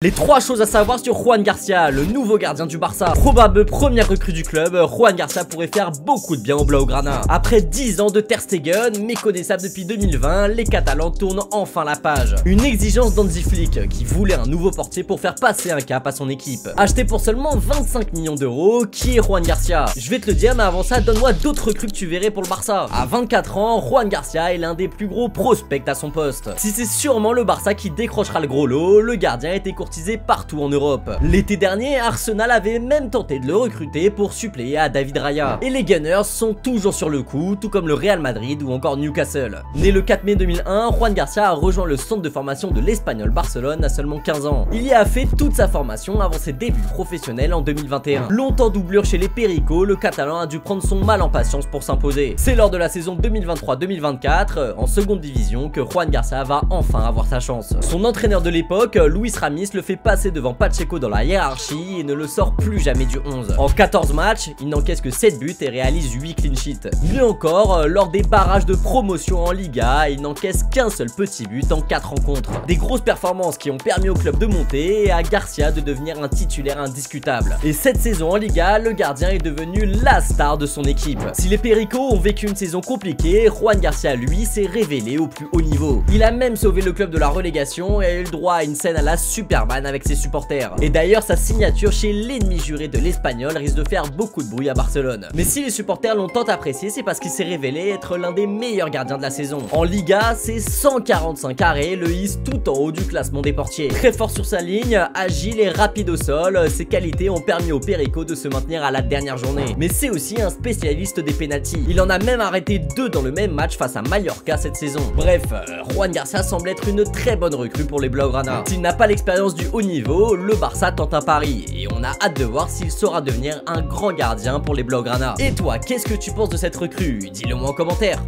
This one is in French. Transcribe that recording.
Les trois choses à savoir sur Juan Garcia, le nouveau gardien du Barça. Probable première recrue du club, Juan Garcia pourrait faire beaucoup de bien au Blaugrana. Après 10 ans de Ter Stegen, méconnaissable depuis 2020, les Catalans tournent enfin la page. Une exigence d'Hansi Flick, qui voulait un nouveau portier pour faire passer un cap à son équipe. Acheté pour seulement 25 millions d'euros, qui est Juan Garcia? Je vais te le dire, mais avant ça, donne-moi d'autres recrues que tu verrais pour le Barça. À 24 ans, Juan Garcia est l'un des plus gros prospects à son poste. Si c'est sûrement le Barça qui décrochera le gros lot, le gardien était courtisé partout en Europe. L'été dernier, Arsenal avait même tenté de le recruter pour suppléer à David Raya. Et les Gunners sont toujours sur le coup, tout comme le Real Madrid ou encore Newcastle. Né le 4 mai 2001, Juan Garcia a rejoint le centre de formation de l'Espagnol Barcelone à seulement 15 ans. Il y a fait toute sa formation avant ses débuts professionnels en 2021. Longtemps doublure chez les Pericos, le Catalan a dû prendre son mal en patience pour s'imposer. C'est lors de la saison 2023-2024, en seconde division, que Juan Garcia va enfin avoir sa chance. Son entraîneur de l'époque, Luis Ramis, le fait passer devant Pacheco dans la hiérarchie et ne le sort plus jamais du 11. En 14 matchs, il n'encaisse que 7 buts et réalise 8 clean sheets. Mieux encore, lors des barrages de promotion en Liga, il n'encaisse qu'un seul petit but en 4 rencontres. Des grosses performances qui ont permis au club de monter et à Garcia de devenir un titulaire indiscutable. Et cette saison en Liga, le gardien est devenu la star de son équipe. Si les Pericos ont vécu une saison compliquée, Juan Garcia lui s'est révélé au plus haut niveau. Il a même sauvé le club de la relégation et a eu le droit à une scène à la Superman avec ses supporters. Et d'ailleurs, sa signature chez l'ennemi juré de l'Espagnol risque de faire beaucoup de bruit à Barcelone. Mais si les supporters l'ont tant apprécié, c'est parce qu'il s'est révélé être l'un des meilleurs gardiens de la saison. En Liga, c'est 145 arrêts, le hisse tout en haut du classement des portiers. Très fort sur sa ligne, agile et rapide au sol, ses qualités ont permis aux Pericos de se maintenir à la dernière journée. Mais c'est aussi un spécialiste des pénaltys. Il en a même arrêté 2 dans le même match face à Mallorca cette saison. Bref, Juan Garcia semble être une très bonne recrue pour les Blaugrana. S'il n'a pas l'expérience du haut niveau, le Barça tente un pari et on a hâte de voir s'il saura devenir un grand gardien pour les Blaugrana. Et toi, qu'est-ce que tu penses de cette recrue? Dis-le moi en commentaire.